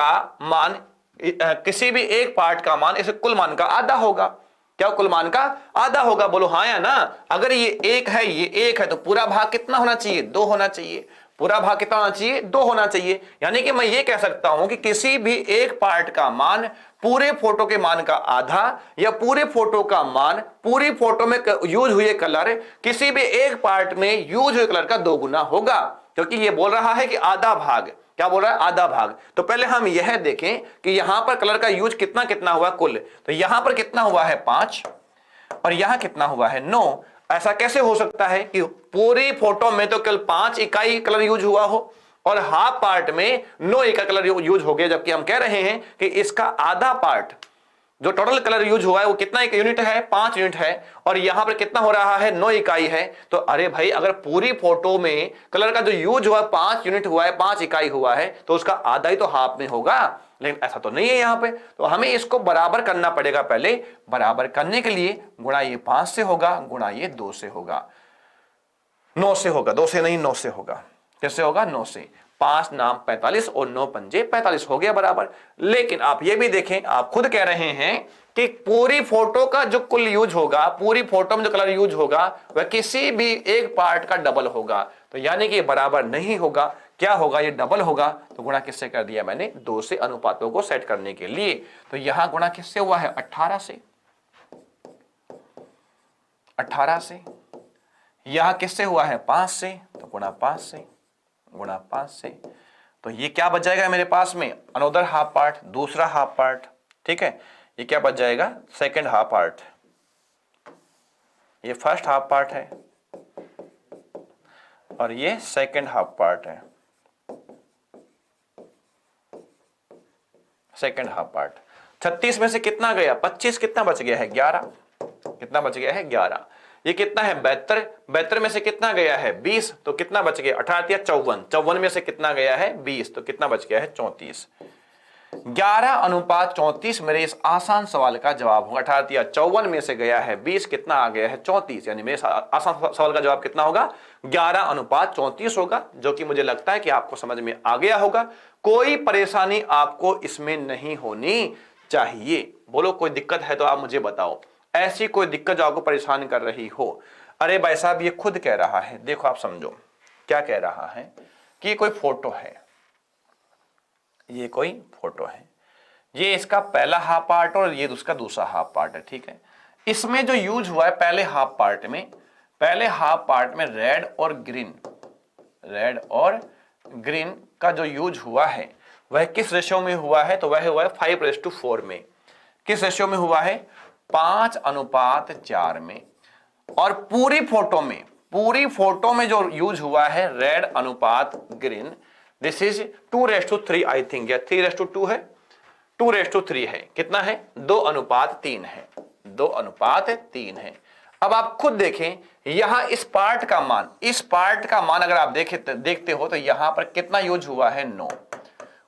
का मान इस कुल मान का आधा होगा। क्या कुल मान का आधा होगा? बोलो हाँ या ना। अगर ये एक है तो पूरा भाग कितना होना चाहिए? 2 होना चाहिए। पूरा भाग कितना होना चाहिए? 2 होना चाहिए। यानी कि मैं ये कह सकता हूं कि किसी भी एक पार्ट का मान पूरे फोटो के मान का आधा, या पूरे फोटो का मान पूरी फोटो में यूज हुए कलर किसी भी एक पार्ट में यूज हुए कलर का 2 गुना होगा। क्योंकि ये बोल रहा है कि आधा भाग, क्या बोल रहा है? आधा भाग। तो पहले हम यह देखें कि यहां पर कलर का यूज कितना हुआ कुल। तो यहां पर कितना हुआ है? 5, और यहां कितना हुआ है? 9। ऐसा कैसे हो सकता है कि पूरी फोटो में तो केवल 5 इकाई कलर यूज हुआ हो और हाफ पार्ट में 9 इकाई कलर यूज हो गया, जबकि हम कह रहे हैं कि इसका आधा पार्ट जो टोटल कलर यूज हुआ है वो कितना एक यूनिट है? 5 यूनिट है। और यहां पर कितना हो रहा है? 9 इकाई है। तो अरे भाई, अगर पूरी फोटो में कलर का जो यूज हुआ है 5 यूनिट हुआ है, 5 इकाई हुआ है, तो उसका आधा ही तो हाफ में होगा। लेकिन ऐसा तो नहीं है यहां पे, तो हमें इसको बराबर करना पड़ेगा। पहले बराबर करने के लिए गुणा ये 5 से होगा, गुणा ये 2 से होगा, 9 से होगा। 2 से नहीं, 9 से होगा। कैसे होगा? 9 से। 5 नाम 45 और 9 पंजे 45 हो गया बराबर। लेकिन आप ये भी देखें, आप खुद कह रहे हैं कि पूरी फोटो का जो कुल यूज होगा, पूरी फोटो में जो कलर यूज होगा वह किसी भी एक पार्ट का डबल होगा। तो यानी कि बराबर नहीं होगा। क्या होगा? ये डबल होगा। तो गुणा किससे कर दिया मैंने? 2 से, अनुपातों को सेट करने के लिए। तो यहां गुणा किससे हुआ है? 18 से। 18 से। यहां किससे हुआ है? 5 से। तो गुणा 5 से, गुणा 5 से। तो ये क्या बच जाएगा मेरे पास में? अनदर हाफ पार्ट, दूसरा हाफ पार्ट। ठीक है, ये क्या बच जाएगा? Second half part. ये फर्स्ट हाफ पार्ट है और ये सेकंड हाफ पार्ट है। Second half part. 36 में से कितना गया? 25। कितना बच गया है? 11। कितना बच गया है? 11। ये कितना है? 72। 72 में से कितना गया है? 20। तो कितना बच गया? 18 या 54। 54 में से कितना गया है? 20। तो कितना बच गया है? 34। 11:34 मेरे इस आसान सवाल का जवाब होगा। 18 या 54 में से गया है 20, कितना आ गया है? 34। यानी मेरे आसान सवाल का जवाब कितना होगा? 11:34 होगा, जो कि मुझे लगता है कि आपको समझ में आ गया होगा। कोई परेशानी आपको इसमें नहीं होनी चाहिए। बोलो कोई दिक्कत है तो आप मुझे बताओ। ऐसी कोई दिक्कत जो आपको परेशान कर रही हो। अरे भाई साहब, ये खुद कह रहा है, देखो आप समझो क्या कह रहा है कि ये कोई फोटो है, ये कोई फोटो है, ये इसका पहला हाफ पार्ट और ये उसका दूसरा हाफ पार्ट है। ठीक है, इसमें जो यूज हुआ है पहले हाफ पार्ट में रेड और ग्रीन का जो यूज हुआ है वह किस रेशियो में हुआ है? तो वह हुआ है 5:4 में। किस रेशियो में हुआ है? 5:4 में। और पूरी पूरी फोटो में जो यूज हुआ है रेड अनुपात green, this is 2:3 I think, या 3:2 है, 2:3 है। कितना है? 2:3 है, 2:3 है। अब आप खुद देखें यहां इस पार्ट का मान, इस पार्ट का मान अगर आप देखते हो तो यहां पर कितना यूज हुआ है? 9।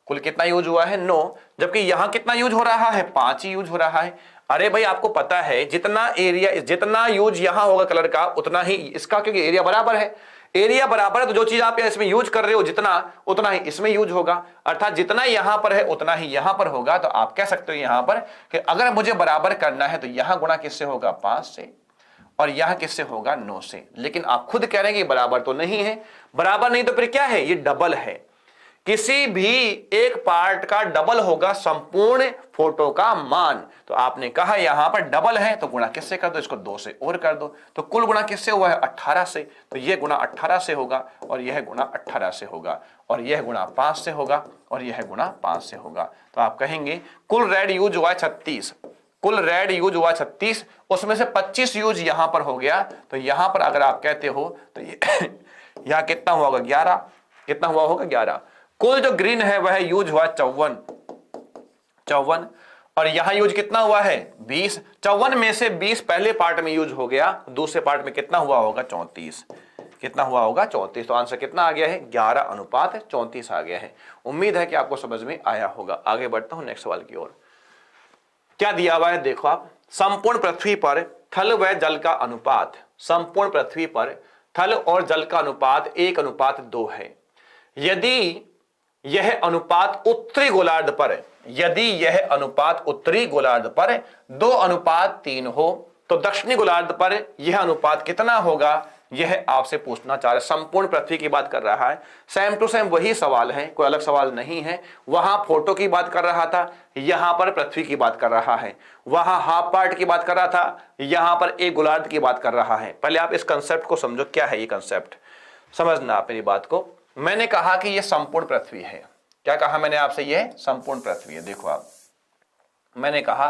कुल कितना यूज हुआ है? 9। जबकि यहां कितना यूज हो रहा है? 5 ही यूज हो रहा है। अरे भाई आपको पता है जितना एरिया, जितना यूज यहां होगा कलर का उतना ही इसका, क्योंकि एरिया बराबर है। एरिया बराबर है तो जो चीज आप इसमें यूज कर रहे हो जितना, उतना ही इसमें यूज होगा। अर्थात जितना यहां पर है उतना ही यहां पर होगा। तो आप कह सकते हो यहां पर कि अगर मुझे बराबर करना है तो यहां गुणा किससे होगा? 5 से, और यहां किससे होगा? 9 से। लेकिन आप खुद कह रहे हैं कि बराबर तो नहीं है। बराबर नहीं तो फिर क्या है? ये डबल है। किसी भी एक पार्ट का डबल होगा संपूर्ण फोटो का मान। तो आपने कहा यहां पर डबल है तो गुणा किससे कर दो? इसको 2 से और कर दो। तो कुल गुणा किससे हुआ है? 18 से। तो यह गुणा 18 से होगा, और यह गुणा 18 से होगा, और यह गुणा 5 से होगा, और यह गुणा 5 से होगा। तो आप कहेंगे कुल रेड यूज हुआ 36, कुल रेड यूज हुआ 36, उसमें से 25 यूज यहां पर हो गया। तो यहां पर अगर आप कहते हो तो यहां कितना हुआ होगा? 11। कितना हुआ होगा? 11। कुल जो ग्रीन है वह यूज हुआ 54, और यहां यूज कितना हुआ है? 20। 54 में से 20 पहले पार्ट में यूज हो गया, दूसरे पार्ट में कितना हुआ होगा? 34। कितना हुआ होगा? 34। तो आंसर कितना आ गया है? 11:34 आ गया है। उम्मीद है कि आपको समझ में आया होगा। आगे बढ़ता हूं नेक्स्ट सवाल की ओर। क्या दिया हुआ है देखो आप, संपूर्ण पृथ्वी पर थल व जल का अनुपात, संपूर्ण पृथ्वी पर थल और जल का अनुपात 1:2 है। यदि यह अनुपात उत्तरी गोलार्ध पर, यदि यह अनुपात उत्तरी गोलार्ध पर 2:3 हो तो दक्षिणी गोलार्ध पर यह अनुपात कितना होगा? यह आपसे पूछना चाह रहा है। संपूर्ण पृथ्वी की बात कर रहा है। सेम टू सेम वही सवाल है, कोई अलग सवाल नहीं है। वहां फोटो की बात कर रहा था, यहां पर पृथ्वी की बात कर रहा है। वहां हाफ पार्ट की बात कर रहा था, यहां पर एक गोलार्ध की बात कर रहा है। पहले आप इस कंसेप्ट को समझो, क्या है ये कंसेप्ट, समझना आप मेरी बात को। मैंने कहा कि यह संपूर्ण पृथ्वी है। क्या कहा मैंने आपसे? यह संपूर्ण पृथ्वी है। देखो आप, मैंने कहा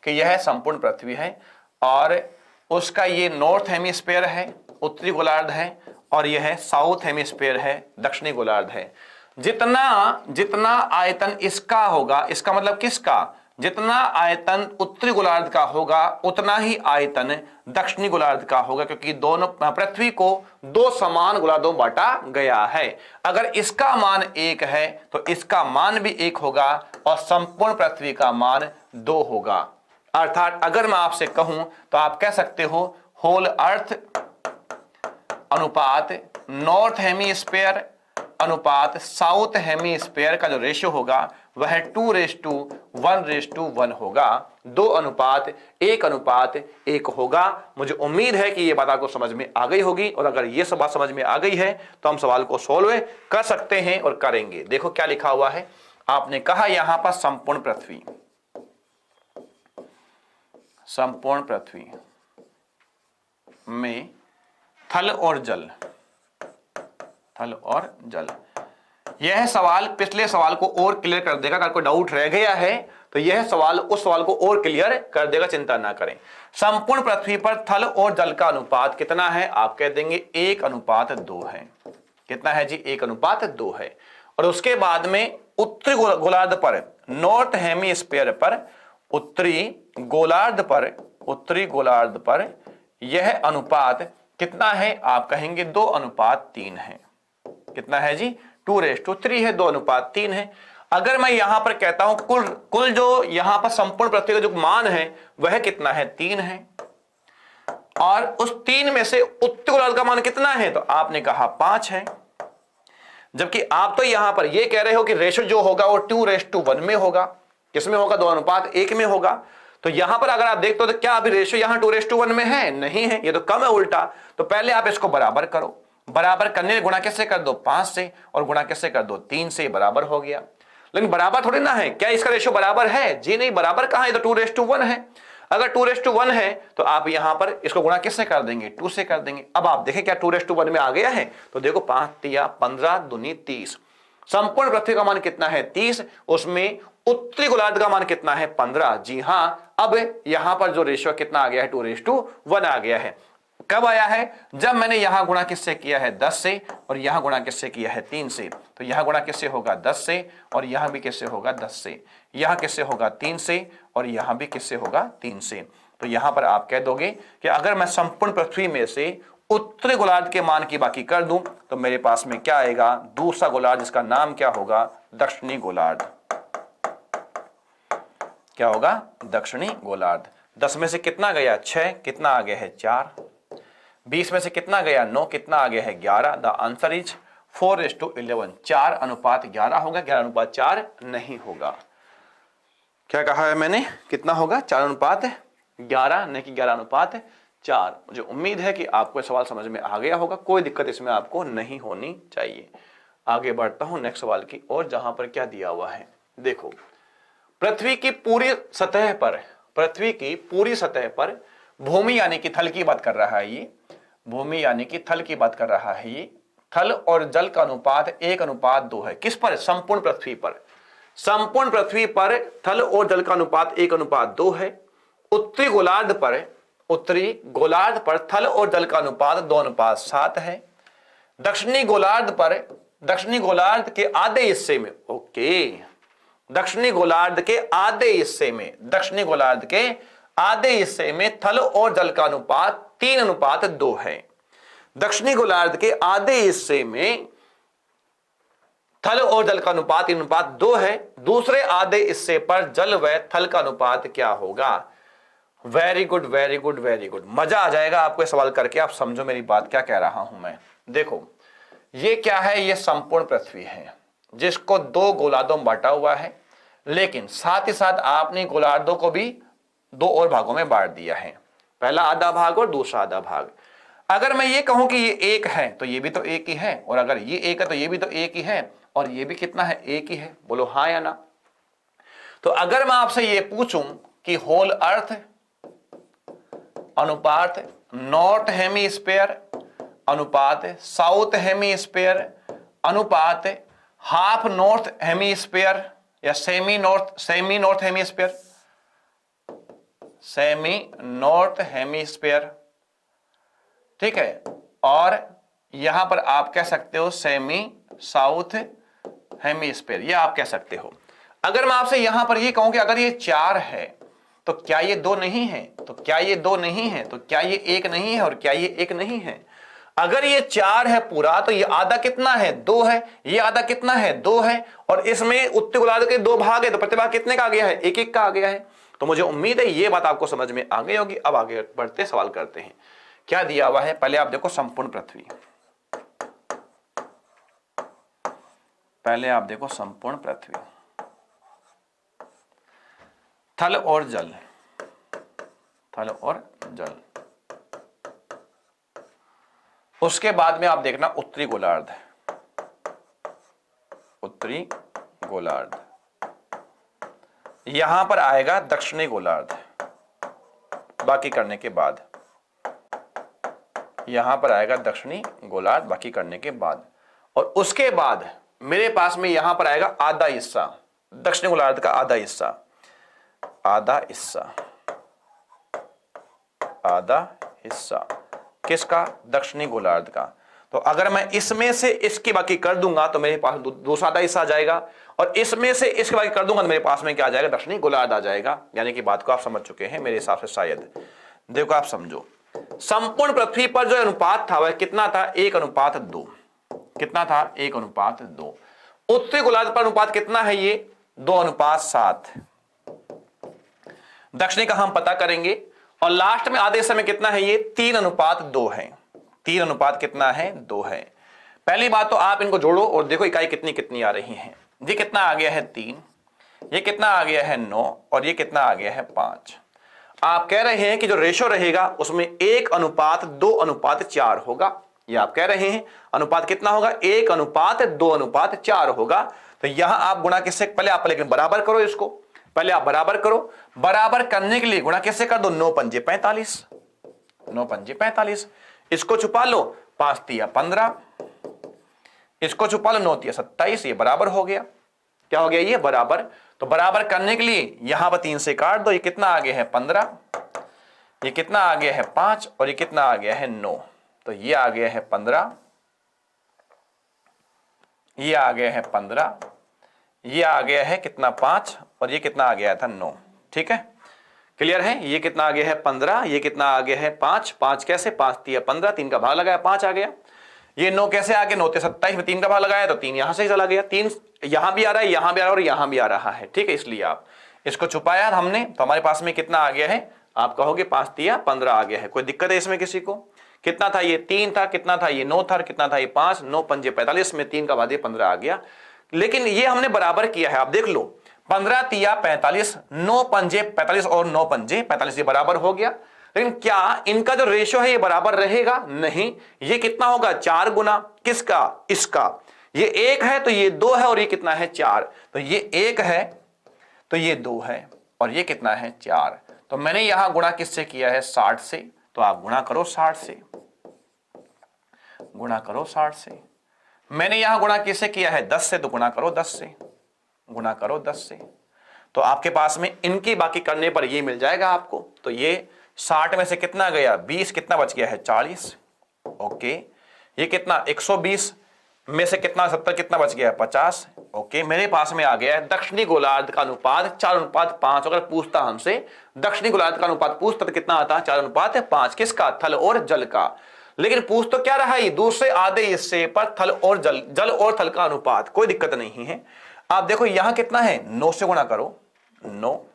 कि यह संपूर्ण पृथ्वी है, और उसका ये नॉर्थ हेमिस्फीयर है, उत्तरी गोलार्ध है, और यह साउथ हेमिस्फीयर है, दक्षिणी गोलार्ध है। जितना जितना आयतन इसका होगा, इसका मतलब किसका? जितना आयतन उत्तरी गोलार्ध का होगा उतना ही आयतन दक्षिणी गोलार्ध का होगा, क्योंकि दोनों पृथ्वी को 2 समान गोलार्धों में बांटा गया है। अगर इसका मान 1 है तो इसका मान भी 1 होगा, और संपूर्ण पृथ्वी का मान 2 होगा। अर्थात अगर मैं आपसे कहूं तो आप कह सकते हो होल अर्थ अनुपात नॉर्थ हेमिस्फीयर अनुपात साउथ हेमिस्फीयर का जो रेशियो होगा वह 2:1:1 होगा। 2:1:1 होगा। मुझे उम्मीद है कि यह बात आपको समझ में आ गई होगी, और अगर यह बात समझ में आ गई है तो हम सवाल को सोल्व कर सकते हैं और करेंगे। देखो क्या लिखा हुआ है। आपने कहा यहां पर संपूर्ण पृथ्वी, संपूर्ण पृथ्वी में थल और जल, थल और जल। यह सवाल पिछले सवाल को और क्लियर कर देगा। अगर कोई डाउट रह गया है तो यह सवाल उस सवाल को और क्लियर कर देगा, चिंता ना करें। संपूर्ण पृथ्वी पर थल और जल का अनुपात कितना है? आप कह देंगे 1:2 है। कितना है जी? 1:2 है। और उसके बाद में उत्तरी गोलार्ध पर, नॉर्थ हेमिस्फीयर पर, उत्तरी गोलार्ध पर, उत्तरी गोलार्ध पर यह अनुपात कितना है? आप कहेंगे 2:3 है। कितना है जी? 2:3 है, 2:3 है। अगर मैं यहां पर कहता हूं कुल जो यहां पर संपूर्ण पृथ्वी का जो मान है वह कितना है? 3 है, और उस 3 में से उत्तरी गोलार्ध का मान कितना है? तो आपने कहा 5 है। जबकि आप तो यहां पर यह कह रहे हो कि रेशो जो होगा वो 2:1 में होगा। किसमें होगा? 2:1 में होगा। तो यहां पर अगर आप देखते हो तो क्या अभी रेशो यहां 2:1 में है? नहीं है, ये तो कम है उल्टा। तो पहले आप इसको बराबर करो। बराबर करने गुणा किससे कर दो? 5 से, और गुणा किससे कर दो? 3 से। बराबर हो गया। लेकिन बराबर थोड़ी ना है। क्या इसका रेशो बराबर है? जी नहीं, बराबर कहां है? तो 2:1 है। अगर 2:1 है तो आप यहां पर इसको गुणा किससे कर देंगे? 2 से कर देंगे। अब आप देखें क्या 2:1 में आ गया है? तो देखो 5 या 15 दूनी 30। संपूर्ण पृथ्वी का मान कितना है? 30। उसमें उत्तरी गोलार्ध का मान कितना है? 15। जी हां, अब यहां पर जो रेशियो कितना आ गया है? 2:1 आ गया है। कब आया है? जब मैंने यहां गुणा किससे किया है? 10 से, और यहां गुणा किससे किया है? 3 से। तो यहां गुणा किससे होगा? 10 से, और यहां भी किससे होगा? 10 से। यहां किससे होगा? 3 से, और यहां भी किससे होगा? 3 से। तो यहां पर आप कह दोगे कि अगर मैं संपूर्ण पृथ्वी में से उत्तरी गोलार्ध के मान की बाकी कर दूं तो मेरे पास में क्या आएगा? दूसरा गोलार्ध, जिसका नाम क्या होगा? दक्षिणी गोलार्ध। क्या होगा? दक्षिणी गोलार्ध। 10 में से कितना गया? 6। कितना आ गया है? 4। 20 में से कितना गया? 9। कितना आ गया है? 11। The answer is 4:11। 4:11 होगा, 11:4 नहीं होगा। क्या कहा है मैंने? कितना होगा? 4:11, नहीं कि 11:4। मुझे उम्मीद है कि आपको सवाल समझ में आ गया होगा, कोई दिक्कत इसमें आपको नहीं होनी चाहिए। आगे बढ़ता हूं नेक्स्ट सवाल की ओर, जहां पर क्या दिया हुआ है देखो। पृथ्वी की पूरी सतह पर भूमि यानी कि थल की बात कर रहा है ये। भूमि यानी कि थल की बात कर रहा है ये। थल और जल का अनुपात 1:2 है। किस पर? संपूर्ण पृथ्वी पर। संपूर्ण पृथ्वी पर थल और जल का अनुपात 1:2 है। उत्तरी गोलार्ध पर थल और जल का अनुपात 2:7 है। दक्षिणी गोलार्ध के आधे हिस्से में, दक्षिणी गोलार्ध के आधे हिस्से में थल और जल का अनुपात 3:2 है। दक्षिणी गोलार्ध के आधे हिस्से में थल और जल का अनुपात 3:2 है। दूसरे आधे हिस्से पर जल व थल का अनुपात क्या होगा? Very good, very good, very good. मजा आ जाएगा आपको सवाल करके। आप समझो मेरी बात क्या कह रहा हूं मैं। देखो ये क्या है? ये संपूर्ण पृथ्वी है जिसको 2 गोलार्धों में बांटा हुआ है, लेकिन साथ ही साथ आपने गोलार्धों को भी 2 और भागों में बांट दिया है। पहला आधा भाग और दूसरा आधा भाग। अगर मैं ये कहूं कि ये एक है तो ये भी तो एक ही है, और अगर ये एक है तो ये भी तो एक ही है, और ये भी कितना है? एक ही है। बोलो हाँ या ना। तो अगर मैं आपसे ये पूछूं कि होल अर्थ अनुपात नॉर्थ हेमीस्फीयर अनुपात साउथ हेमीस्फीयर अनुपात हाफ नॉर्थ हेमीस्फीयर या सेमी नॉर्थ हेमीस्फीयर, ठीक है, और यहां पर आप कह सकते हो सेमी साउथ हेमीस्फीयर, ये आप कह सकते हो। अगर मैं आपसे यहां पर ये कहूं कि अगर ये 4 है तो क्या ये 2 नहीं है? तो क्या ये 2 नहीं है? तो क्या ये 1 नहीं है? और क्या ये 1 नहीं है? अगर ये 4 है पूरा तो ये आधा कितना है? 2 है। ये आधा कितना है? 2 है। और इसमें उत्तरी गोलार्ध के 2 भाग है तो प्रतिभाग कितने का आ गया है? 1-1 का आ गया है। तो मुझे उम्मीद है ये बात आपको समझ में आ गई होगी। अब आगे बढ़ते सवाल करते हैं। क्या दिया हुआ है? पहले आप देखो संपूर्ण पृथ्वी। पहले आप देखो संपूर्ण पृथ्वी, थल और जल, थल और जल। उसके बाद में आप देखना उत्तरी गोलार्ध, उत्तरी गोलार्ध। यहां पर आएगा दक्षिणी गोलार्ध बाकी करने के बाद। यहां पर आएगा दक्षिणी गोलार्ध बाकी करने के बाद। और उसके बाद मेरे पास में यहां पर आएगा आधा हिस्सा, दक्षिणी गोलार्ध का आधा हिस्सा, आधा हिस्सा किसका? दक्षिणी गोलार्ध का। तो अगर मैं इसमें से इसकी बाकी कर दूंगा तो मेरे पास दूसरा आधा हिस्सा आ जाएगा, और इसमें से इसकी बाकी कर दूंगा तो मेरे पास में क्या आ जाएगा? दक्षिणी गोलार्ध आ जाएगा। यानी कि बात को आप समझ चुके हैं मेरे हिसाब से शायद। देखो आप समझो, संपूर्ण पृथ्वी पर जो अनुपात था वह कितना था? 1:2। कितना था? 1:2। उत्तरी गोलार्ध पर अनुपात कितना है? ये 2:7। दक्षिणी का हम पता करेंगे। और लास्ट में आधे समय कितना है? ये 3:2 है। 3 कितना है? 2 है। पहली बात तो आप इनको जोड़ो और देखो इकाई कितनी कितनी आ रही है। ये कितना आ गया है? 3। ये कितना आ गया है? 9। और ये कितना आ गया है? 5। आप कह रहे हैं कि जो रेशो रहेगा उसमें 1:2:4 होगा। ये आप कह रहे हैं अनुपात कितना होगा? 1:2:4 होगा। तो यहां आप गुणा किससे? पहले आप लेकिन बराबर करो इसको। पहले आप बराबर करो। बराबर करने के लिए गुणा किससे कर दो? 9 पंजे 45। 9 पंजे 45। इसको छुपा लो, 5 तिया 15। इसको छुपा लो, 9 तिया 27। ये बराबर हो गया। क्या हो गया? ये बराबर। तो बराबर करने के लिए यहां पर 3 से काट दो। ये कितना आ गया है? 15। ये कितना आ गया है 5 और ये कितना आ गया है 9, तो ये आ गया है 15, ये आ गया है 15, ये आ गया है कितना 5 और ये कितना आ गया था 9। ठीक है, क्लियर है। ये कितना आ गया है 15, ये कितना आ गया है 5, 5 कैसे 5 3 15, 3 का भाग लगाया 5 आ गया। ये 9 कैसे आ गया 9 ते 27 में 3 का भाग लगाया तो 3 यहां से ही चला गया, 3 यहां भी आ रहा है, यहां भी आ रहा है और यहां भी आ रहा है। ठीक है, इसलिए आप इसको छुपाया हमने तो हमारे पास में कितना आ गया है, आप कहोगे 5 3 15 आ गया है। कोई दिक्कत है इसमें किसी को? कितना था ये 3 था, कितना था ये 9 था, कितना था ये 5, 9 पंजे 45 में 3 का भाग 15 आ गया। लेकिन ये हमने बराबर किया है, आप देख लो 15 तिया 45, 9 पंजे 45 और 9 पंजे 45, ये बराबर हो गया। लेकिन क्या इनका जो रेशियो है ये बराबर रहेगा? नहीं, ये कितना होगा 4 गुना किसका, इसका। ये 1 है तो ये 2 है और ये कितना है 4, तो ये 1 है तो ये 2 है और ये कितना है 4। तो मैंने यहां गुणा किससे किया है 60 से, तो आप गुणा करो 60 से, गुणा करो 60 से। मैंने यहां गुणा किससे किया है 10 से, तो गुणा करो 10 से, गुणा करो 10 से। तो आपके पास में इनकी बाकी करने पर ये मिल जाएगा आपको। तो ये 60 में से कितना गया 20, कितना बच गया है 40। ओके, ये कितना 120 में से कितना 70, कितना बच गया 50। ओके, मेरे पास में आ गया है दक्षिणी गोलार्ध का अनुपात 4:5। अगर पूछता हमसे दक्षिणी गोलार्ध का अनुपात पूछता तो कितना आता 4:5, किसका, थल और जल का। लेकिन पूछ तो क्या रहा है दूसरे आधे हिस्से पर थल और जल, जल और थल का अनुपात, कोई दिक्कत नहीं है। आप देखो यहां कितना है 9 से गुणा करो 9,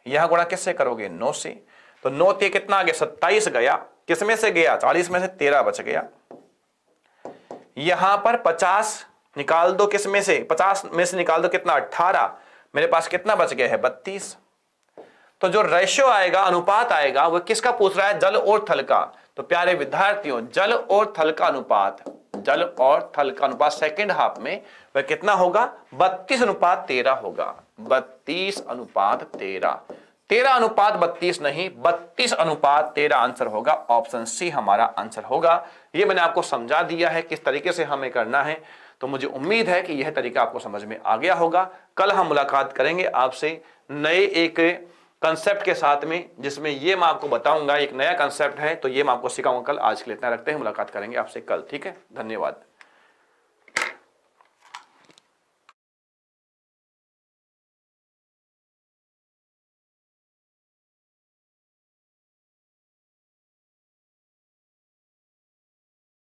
यहां गुणा किससे करोगे 9 से, तो 9 ते कितना आ गया 27 गया, किसमें से गया 40 में से 13 बच गया। यहां पर 50 निकाल दो, किस में से 50 में से निकाल दो कितना 18, मेरे पास कितना बच गया है 32। तो जो रेशियो आएगा, अनुपात आएगा, वो किसका पूछ रहा है जल और थल का। तो प्यारे विद्यार्थियों जल और थल का अनुपात, जल और थल का अनुपात सेकंड हाफ में वह कितना होगा 32:13 होगा, 32:13, 13:32 नहीं 32:13 आंसर होगा। ऑप्शन सी हमारा आंसर होगा। ये मैंने आपको समझा दिया है किस तरीके से हमें करना है, तो मुझे उम्मीद है कि यह तरीका आपको समझ में आ गया होगा। कल हम मुलाकात करेंगे आपसे नए एक कंसेप्ट के साथ में, जिसमें ये मैं आपको बताऊंगा एक नया कंसेप्ट है, तो ये मैं आपको सिखाऊंगा कल। आज के लिए इतना रखते हैं, मुलाकात करेंगे आपसे कल। ठीक है, धन्यवाद।